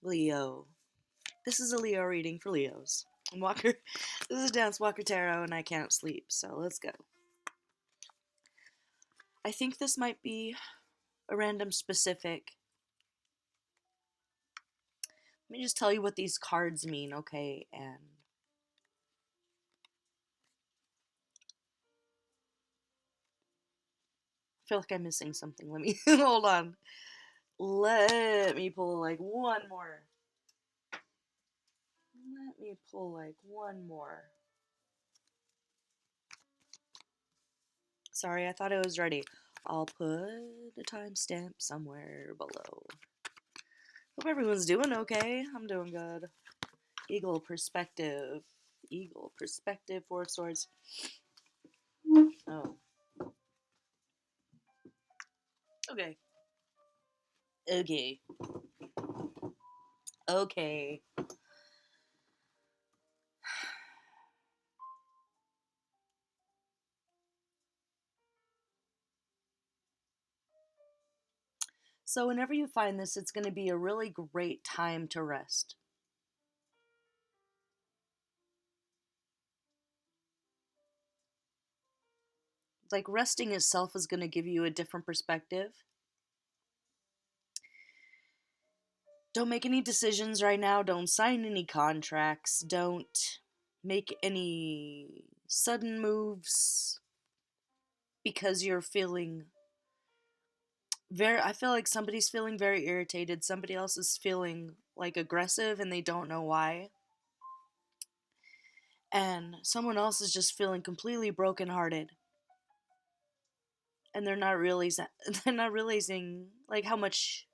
Leo. This is a Leo reading for Leos. Walker. This is Dance Walker Tarot, and I can't sleep, so let's go. I think this might be a random specific. Let me just tell you what these cards mean, okay? And I feel like I'm missing something. Let me hold on. Let me pull like one more. Let me pull like one more. Sorry, I thought I was ready. I'll put a timestamp somewhere below. Hope everyone's doing okay. I'm doing good. Eagle perspective. Eagle perspective, Four of Swords. Oh. Okay. Okay. Okay. So whenever you find this, it's going to be a really great time to rest. Like resting itself is going to give you a different perspective. Don't make any decisions right now. Don't sign any contracts. Don't make any sudden moves because you're feeling I feel like somebody's feeling very irritated. Somebody else is feeling like aggressive and they don't know why. And someone else is just feeling completely brokenhearted. And they're not they're not realizing like how much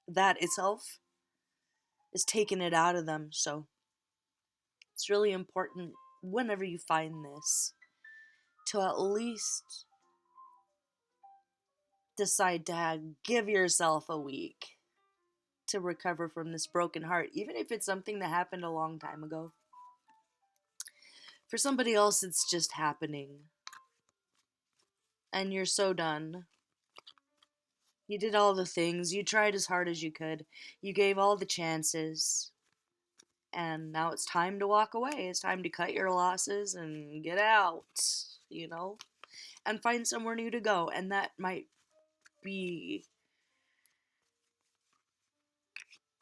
that itself is taking it out of them. So it's really important whenever you find this to at least decide to give yourself a week to recover from this broken heart, even if it's something that happened a long time ago. For somebody else, it's just happening. And you're so done. You did all the things. You tried as hard as you could. You gave all the chances. And now it's time to walk away. It's time to cut your losses and get out, and find somewhere new to go. And that might be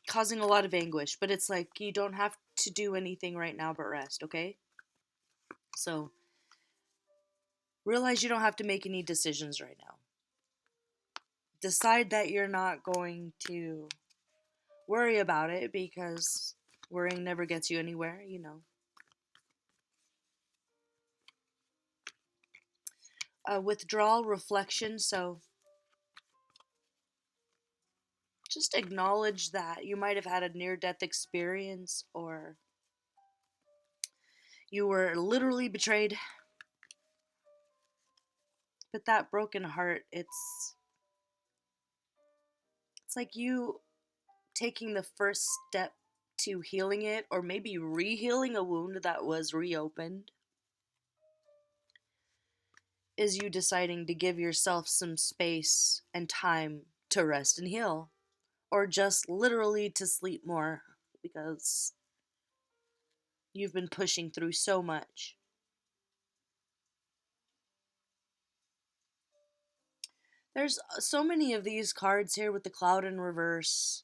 causing a lot of anguish, but it's like you don't have to do anything right now but rest, okay? So realize you don't have to make any decisions right now. Decide that you're not going to worry about it because worrying never gets you anywhere, Withdrawal, reflection, so just acknowledge that you might have had a near-death experience or you were literally betrayed. But that broken heart, it's like you taking the first step to healing it, or maybe re-healing a wound that was reopened, is you deciding to give yourself some space and time to rest and heal, or just literally to sleep more because you've been pushing through so much. There's so many of these cards here with the cloud in reverse.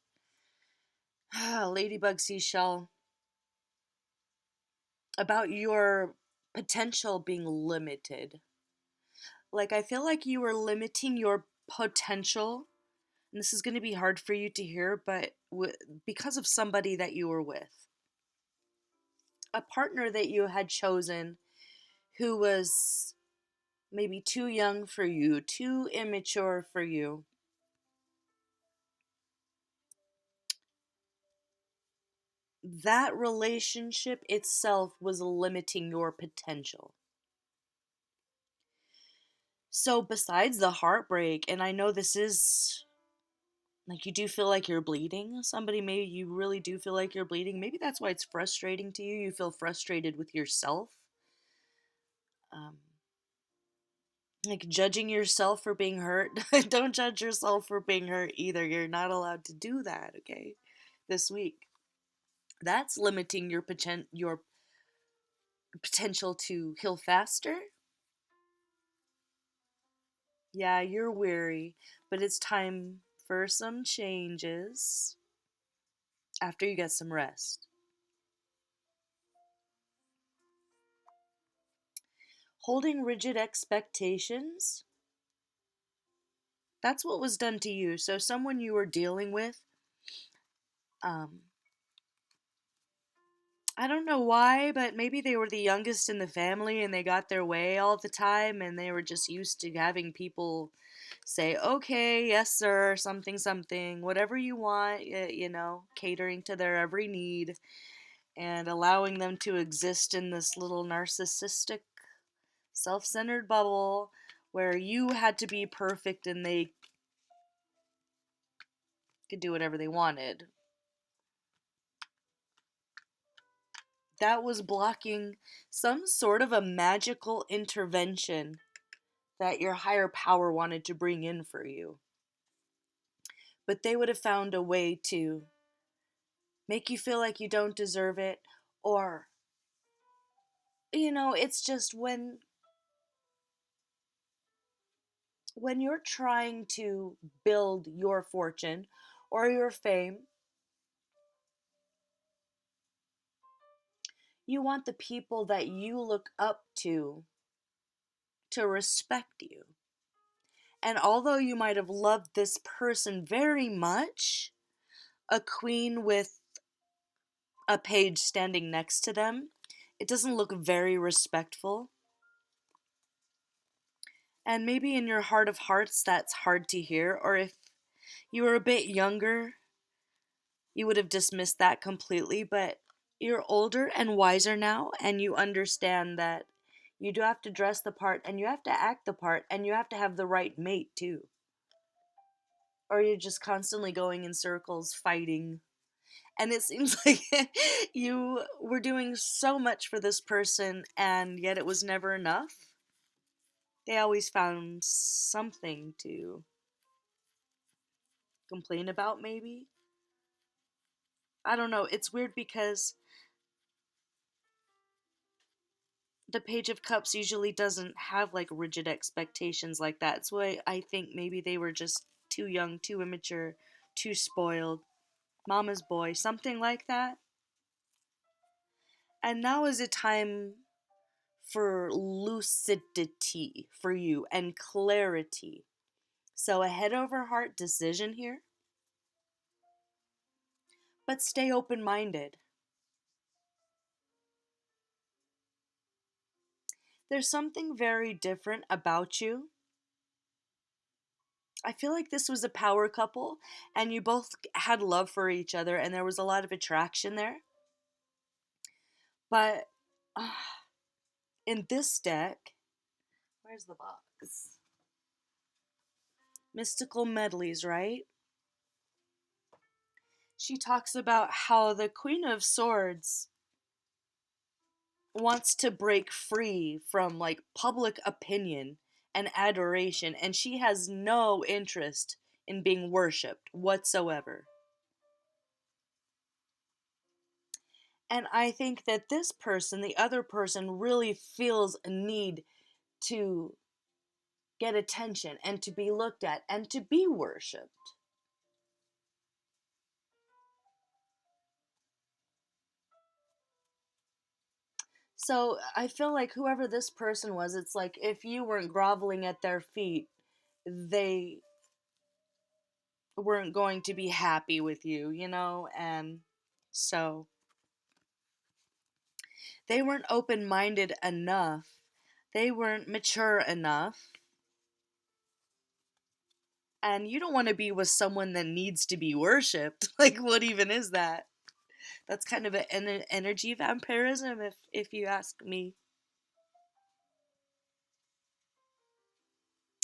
Ladybug, seashell. About your potential being limited. Like, I feel like you were limiting your potential. And this is going to be hard for you to hear, but because of somebody that you were with. A partner that you had chosen who was maybe too young for you, too immature for you. That relationship itself was limiting your potential. So besides the heartbreak, and I know this is like you do feel like you're bleeding. Maybe you really do feel like you're bleeding. Maybe that's why it's frustrating to you. You feel frustrated with yourself. Um, like judging yourself for being hurt. Don't judge yourself for being hurt either. You're not allowed to do that, okay? this week. That's limiting your potential to heal faster. Yeah, you're weary, but it's time for some changes after you get some rest. Holding rigid expectations, that's what was done to you. So, someone you were dealing with, um, I don't know why, but maybe they were the youngest in the family and they got their way all the time and they were just used to having people say, okay, yes, sir, something, something, whatever you want, catering to their every need and allowing them to exist in this little narcissistic, self centered bubble where you had to be perfect and they could do whatever they wanted. That was blocking some sort of a magical intervention that your higher power wanted to bring in for you. But they would have found a way to make you feel like you don't deserve it, or, it's just when you're trying to build your fortune or your fame, you want the people that you look up to respect you. And although you might have loved this person very much, a queen with a page standing next to them, it doesn't look very respectful. And maybe in your heart of hearts, that's hard to hear. Or if you were a bit younger, you would have dismissed that completely. But you're older and wiser now, and you understand that you do have to dress the part, and you have to act the part, and you have to have the right mate too. Or you're just constantly going in circles fighting. And it seems like you were doing so much for this person, and yet it was never enough. They always found something to complain about, maybe. I don't know. It's weird because the Page of Cups usually doesn't have like rigid expectations like that. So I think maybe they were just too young, too immature, too spoiled. Mama's boy, something like that. And now is a time for lucidity for you and clarity. So a head over heart decision here, but stay open minded. There's something very different about you. I feel like this was a power couple and you both had love for each other and there was a lot of attraction there. But uh, in this deck, where's the box? Mystical Medleys, right? She talks about how the Queen of Swords wants to break free from like public opinion and adoration, and she has no interest in being worshipped whatsoever. And I think that this person, the other person, really feels a need to get attention and to be looked at and to be worshipped. So I feel like whoever this person was, it's like if you weren't groveling at their feet, they weren't going to be happy with you, And so they weren't open minded enough. They weren't mature enough. And you don't want to be with someone that needs to be worshipped. Like, what even is that? That's kind of an energy vampirism, if you ask me.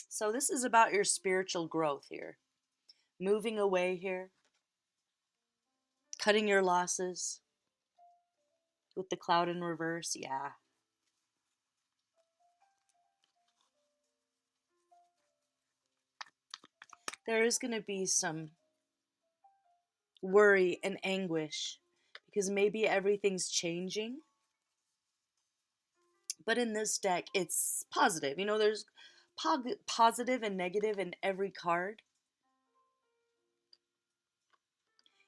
So, this is about your spiritual growth here. Moving away here, cutting your losses with the cloud in reverse. Yeah. There is going to be some worry, and anguish because maybe everything's changing. But in this deck, it's positive. There's positive and negative in every card.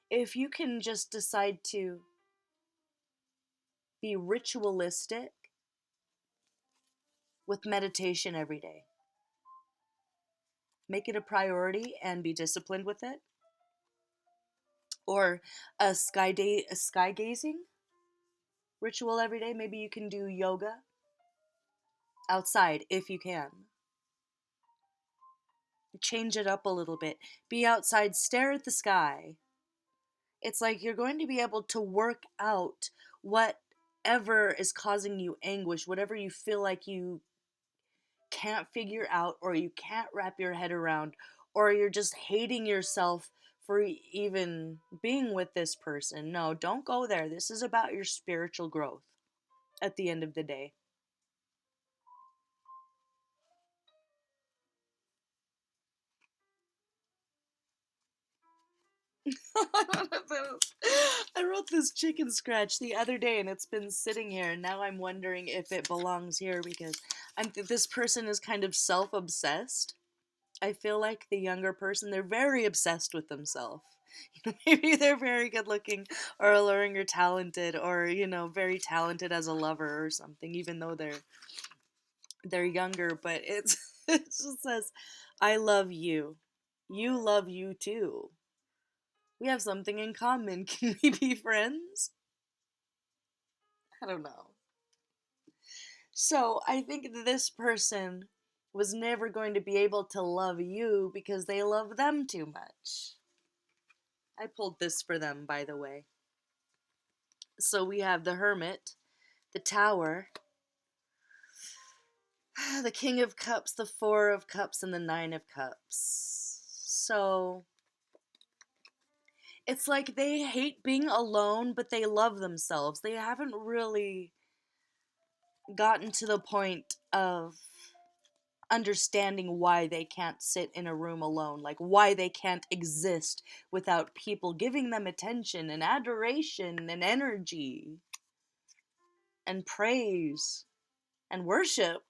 If you can just decide to be ritualistic with meditation every day, make it a priority and be disciplined with it, or a sky gazing ritual every day. Maybe you can do yoga outside if you can. Change it up a little bit. Be outside, stare at the sky. It's like you're going to be able to work out whatever is causing you anguish, whatever you feel like you can't figure out or you can't wrap your head around, or you're just hating yourself for even being with this person. No, don't go there. This is about your spiritual growth at the end of the day. I wrote this chicken scratch the other day and it's been sitting here, and now I'm wondering if it belongs here because this person is kind of self-obsessed. I feel like the younger person, they're very obsessed with themselves. Maybe they're very good looking or alluring or talented, or very talented as a lover or something, even though they're younger, but it's it just says, I love you. You love you too. We have something in common. Can we be friends? I don't know. So I think this person was never going to be able to love you because they love them too much. I pulled this for them, by the way. So we have the Hermit, the Tower, the King of Cups, the Four of Cups, and the Nine of Cups. So it's like they hate being alone, but they love themselves. They haven't really gotten to the point of understanding why they can't sit in a room alone, like why they can't exist without people giving them attention and adoration and energy and praise and worship.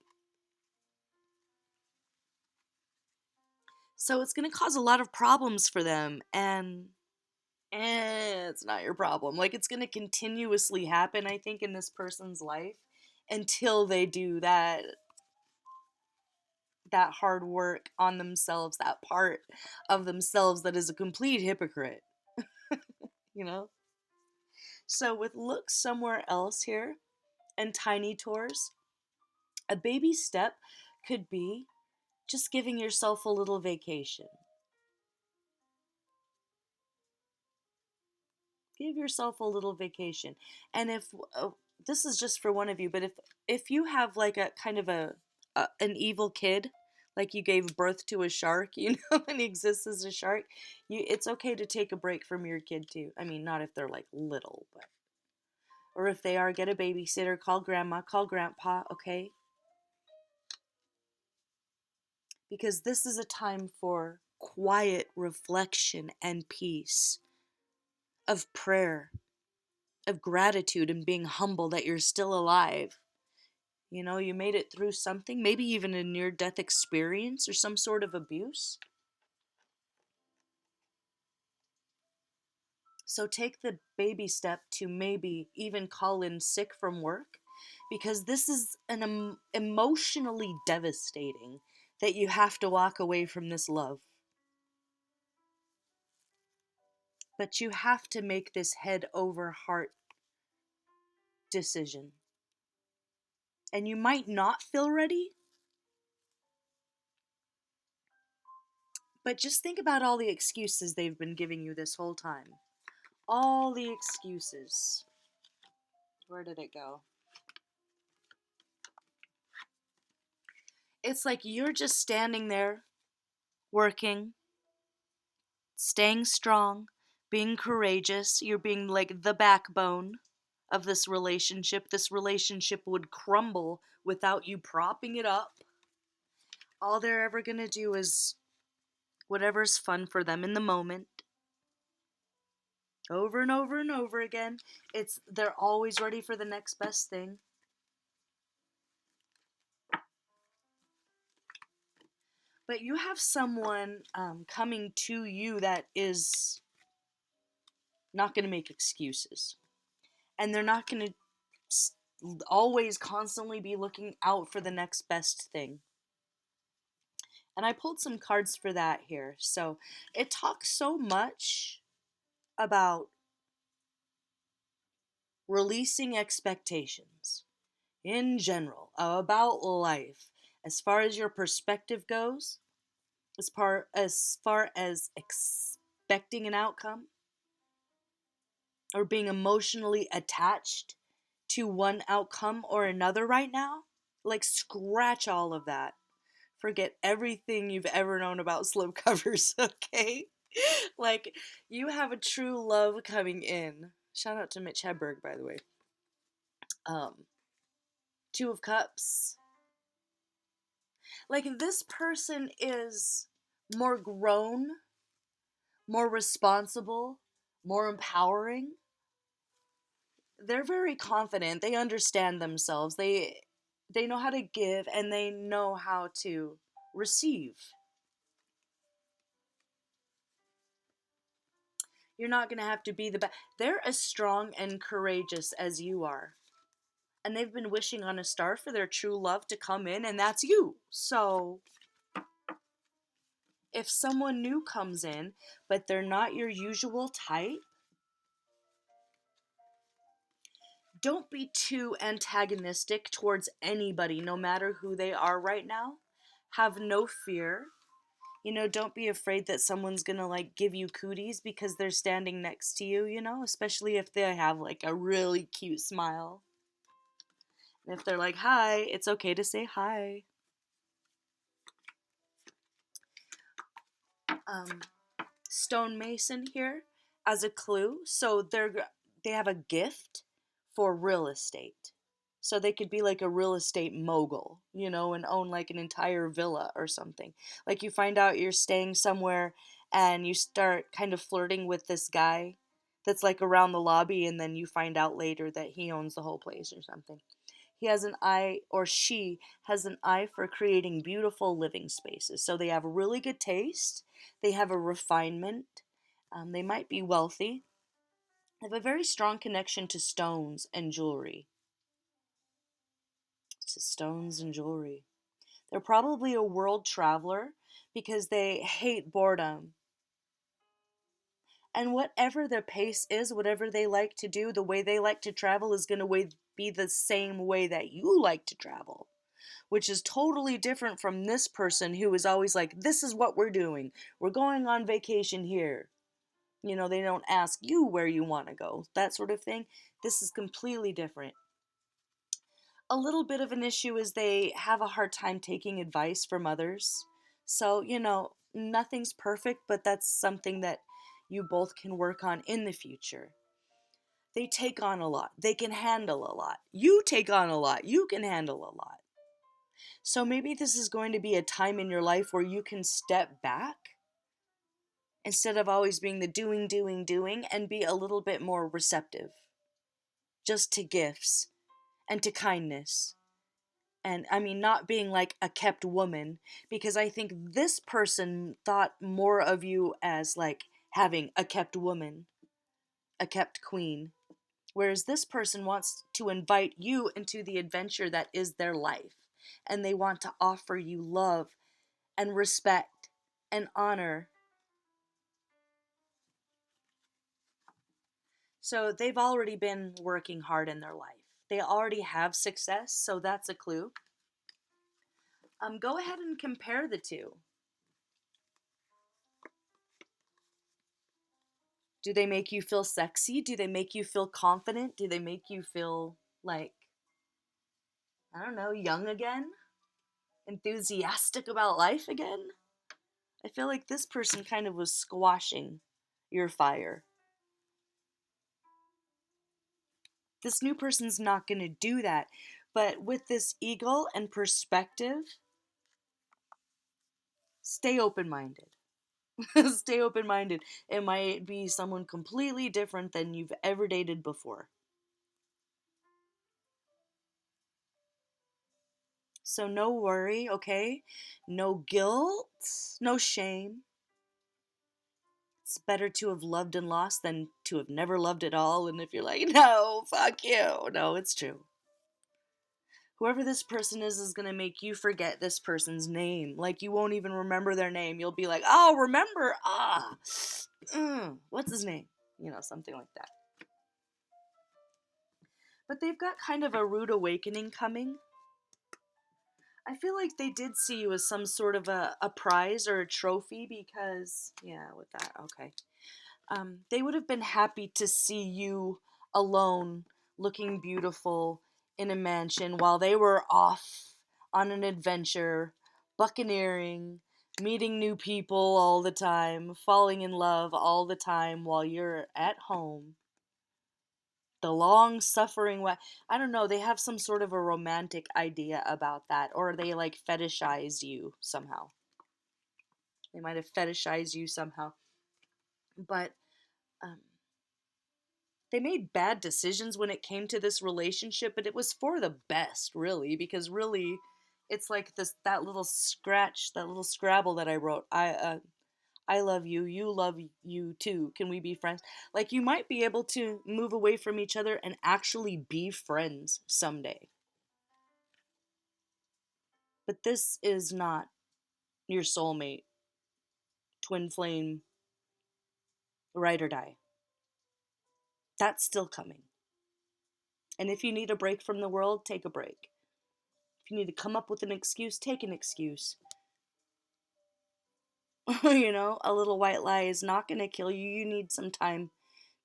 So it's going to cause a lot of problems for them, and it's not your problem. Like, it's going to continuously happen, I think, in this person's life until they do that hard work on themselves, that part of themselves that is a complete hypocrite, you know? So with look somewhere else here and tiny tours, a baby step could be just giving yourself a little vacation. Give yourself a little vacation. And if this is just for one of you, but if you have like a kind of an evil kid, like you gave birth to a shark, and he exists as a shark, it's okay to take a break from your kid too. I mean, not if they're like little, but or if they are, get a babysitter, call grandma, call grandpa, okay? Because this is a time for quiet reflection and peace, of prayer, of gratitude, and being humble that you're still alive. You made it through something, maybe even a near death experience or some sort of abuse. So take the baby step to maybe even call in sick from work, because this is an emotionally devastating that you have to walk away from this love. But you have to make this head over heart decision. And you might not feel ready, but just think about all the excuses they've been giving you this whole time. All the excuses. Where did it go? It's like you're just standing there, working, staying strong, being courageous. You're being like the backbone of this relationship. This relationship would crumble without you propping it up. All they're ever gonna do is whatever's fun for them in the moment. over and over and over again. They're always ready for the next best thing. But you have someone coming to you that is not going to make excuses, and they're not going to always constantly be looking out for the next best thing. And I pulled some cards for that here. So it talks so much about releasing expectations in general about life, as far as your perspective goes, as far as expecting an outcome or being emotionally attached to one outcome or another right now. Like, scratch all of that. Forget everything you've ever known about slipcovers, okay? Like, you have a true love coming in. Shout out to Mitch Hedberg, by the way. Two of Cups. Like, this person is more grown, more responsible, more empowering. They're very confident. They understand themselves. They know how to give and they know how to receive. You're not going to have to be the best. They're as strong and courageous as you are. And they've been wishing on a star for their true love to come in, and that's you. So, if someone new comes in, but they're not your usual type, don't be too antagonistic towards anybody, no matter who they are right now. Have no fear. Don't be afraid that someone's gonna like give you cooties because they're standing next to you, especially if they have like a really cute smile. And if they're like, hi, it's okay to say hi. Um, Stonemason here as a clue. So they have a gift for real estate. So they could be like a real estate mogul, and own like an entire villa or something. Like, you find out you're staying somewhere and you start kind of flirting with this guy that's like around the lobby, and then you find out later that he owns the whole place or something. He has an eye, or she has an eye for creating beautiful living spaces. So they have really good taste, they have a refinement, they might be wealthy, they have a very strong connection to stones and jewelry. To stones and jewelry. They're probably a world traveler because they hate boredom. And whatever their pace is, whatever they like to do, the way they like to travel is going to be the same way that you like to travel, which is totally different from this person who is always like, this is what we're doing. We're going on vacation here. They don't ask you where you want to go, that sort of thing. This is completely different. A little bit of an issue is they have a hard time taking advice from others. So, nothing's perfect, but that's something that you both can work on in the future. They take on a lot. They can handle a lot. You take on a lot. You can handle a lot. So maybe this is going to be a time in your life where you can step back instead of always being the doing, doing, doing, and be a little bit more receptive just to gifts and to kindness. And I mean, not being like a kept woman, because I think this person thought more of you as like having a kept woman, a kept queen. Whereas this person wants to invite you into the adventure that is their life. And they want to offer you love and respect and honor. So they've already been working hard in their life. They already have success, so that's a clue. Go ahead and compare the two. Do they make you feel sexy? Do they make you feel confident? Do they make you feel like, I don't know, young again? Enthusiastic about life again? I feel like this person kind of was squashing your fire. This new person's not going to do that. But with this eagle and perspective, stay open minded. Stay open minded. It might be someone completely different than you've ever dated before. So, no worry, okay? No guilt, no shame. It's better to have loved and lost than to have never loved at all. And if you're like, no, fuck you. No, it's true. Whoever this person is going to make you forget this person's name. Like, you won't even remember their name. You'll be like, oh, remember. What's his name? Something like that. But they've got kind of a rude awakening coming. I feel like they did see you as some sort of a prize or a trophy because, yeah, with that, okay. They would have been happy to see you alone, looking beautiful in a mansion while they were off on an adventure, buccaneering, meeting new people all the time, falling in love all the time while you're at home. The long suffering way. I don't know, they have some sort of a romantic idea about that, or they like fetishize you somehow. They might have fetishized you somehow. But um, they made bad decisions when it came to this relationship, but it was for the best, really, because really, it's like that little scratch, that little scrabble that I wrote. I love you, you love you too. Can we be friends? Like, you might be able to move away from each other and actually be friends someday. But this is not your soulmate, twin flame, ride or die. That's still coming. And if you need a break from the world, take a break. If you need to come up with an excuse, take an excuse. A little white lie is not going to kill you. You need some time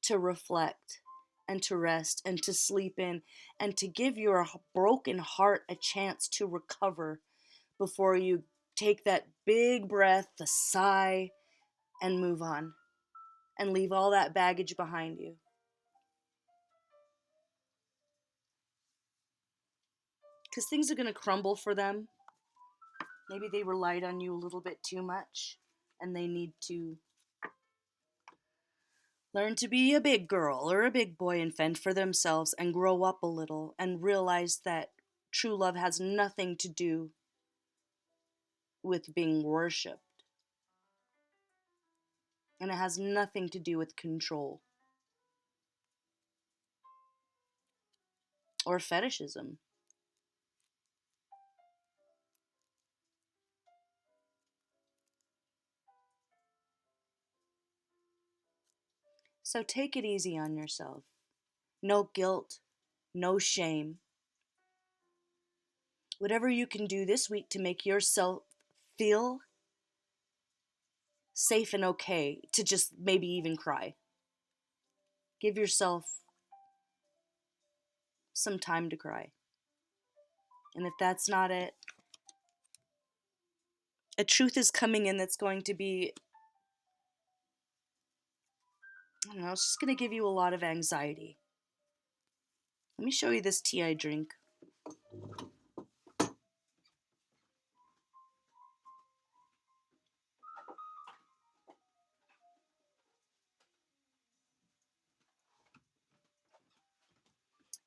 to reflect and to rest and to sleep in and to give your broken heart a chance to recover before you take that big breath, the sigh, and move on and leave all that baggage behind you. Because things are going to crumble for them. Maybe they relied on you a little bit too much and they need to learn to be a big girl or a big boy and fend for themselves and grow up a little and realize that true love has nothing to do with being worshipped. And it has nothing to do with control or fetishism. So take it easy on yourself. No guilt, no shame. Whatever you can do this week to make yourself feel safe and okay to just maybe even cry. Give yourself some time to cry. And if that's not it, a truth is coming in that's going to be, I don't know, it's just going to give you a lot of anxiety. Let me show you this tea I drink.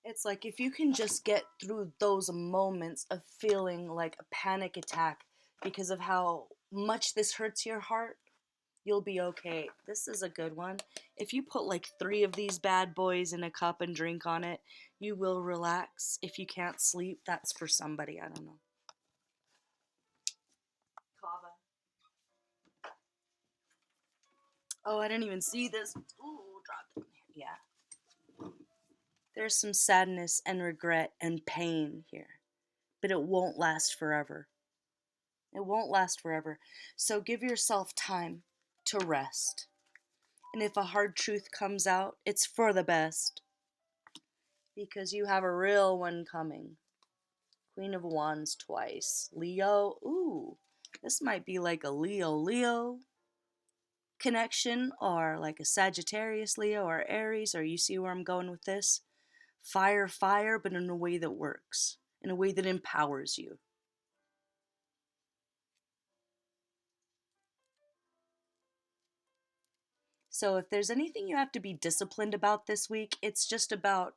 It's like if you can just get through those moments of feeling like a panic attack because of how much this hurts your heart, you'll be okay. This is a good one. If you put like 3 of these bad boys in a cup and drink on it, you will relax. If you can't sleep, that's for somebody. I don't know. Kava. Oh, I didn't even see this. Ooh, dropped it. Yeah. There's some sadness and regret and pain here, but it won't last forever. It won't last forever. So give yourself time to rest. And if a hard truth comes out, it's for the best. Because you have a real one coming. Queen of Wands twice. Leo. Ooh, this might be like a Leo connection, or like a Sagittarius Leo or Aries, or you see where I'm going with this? Fire, but in a way that works, in a way that empowers you. So if there's anything you have to be disciplined about this week, it's just about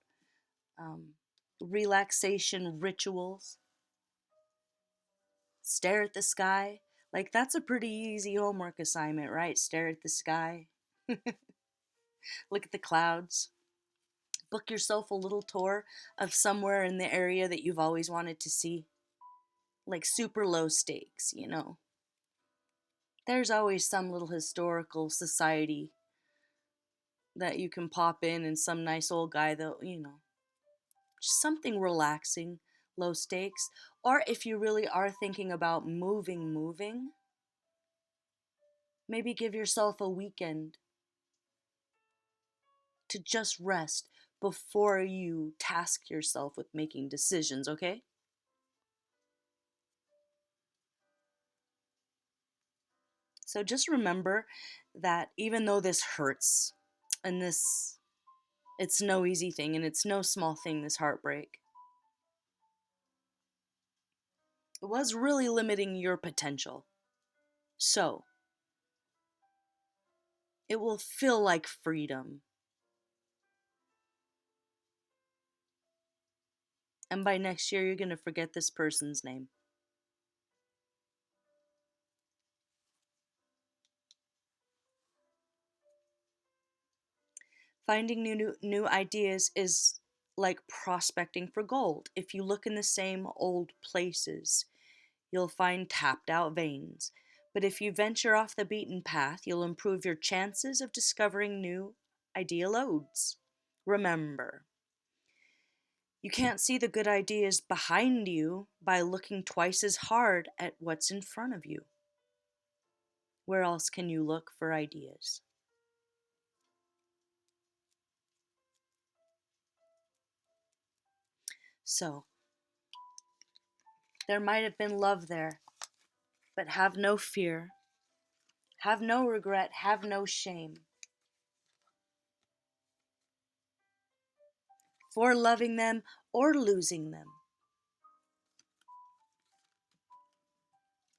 um, relaxation rituals. Stare at the sky. Like, that's a pretty easy homework assignment, right? Stare at the sky, look at the clouds, book yourself a little tour of somewhere in the area that you've always wanted to see. Like, super low stakes, you know. There's always some little historical society that you can pop in and some nice old guy that, you know, just something relaxing, low stakes. Or if you really are thinking about moving, maybe give yourself a weekend to just rest before you task yourself with making decisions, okay? So just remember that even though this hurts and this it's no easy thing and it's no small thing, this heartbreak, it was really limiting your potential. So it will feel like freedom. And by next year, you're going to forget this person's name. Finding new ideas is like prospecting for gold. If you look in the same old places, you'll find tapped out veins. But if you venture off the beaten path, you'll improve your chances of discovering new idea loads. Remember, you can't see the good ideas behind you by looking twice as hard at what's in front of you. Where else can you look for ideas? So, there might have been love there, but have no fear, have no regret, have no shame for loving them or losing them.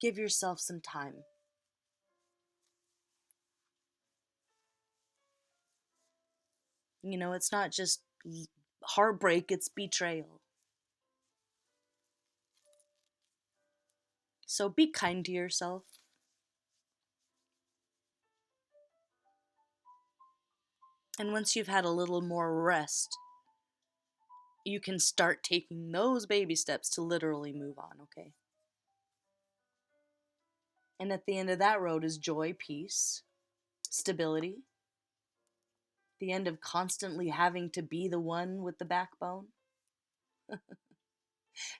Give yourself some time. You know, it's not just heartbreak, it's betrayal. So be kind to yourself. And once you've had a little more rest, you can start taking those baby steps to literally move on, okay? And at the end of that road is joy, peace, stability, the end of constantly having to be the one with the backbone.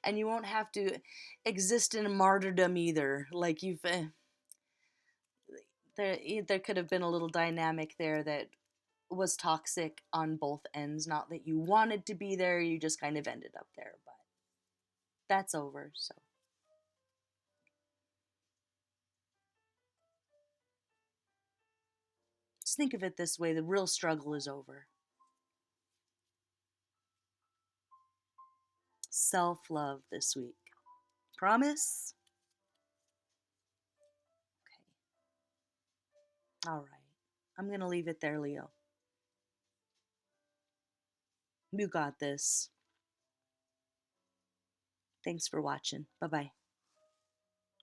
And you won't have to exist in a martyrdom either. Like there could have been a little dynamic there that was toxic on both ends. Not that you wanted to be there, you just kind of ended up there. But that's over. So just think of it this way: the real struggle is over. Self love this week. Promise? Okay. All right. I'm going to leave it there, Leo. You got this. Thanks for watching. Bye bye.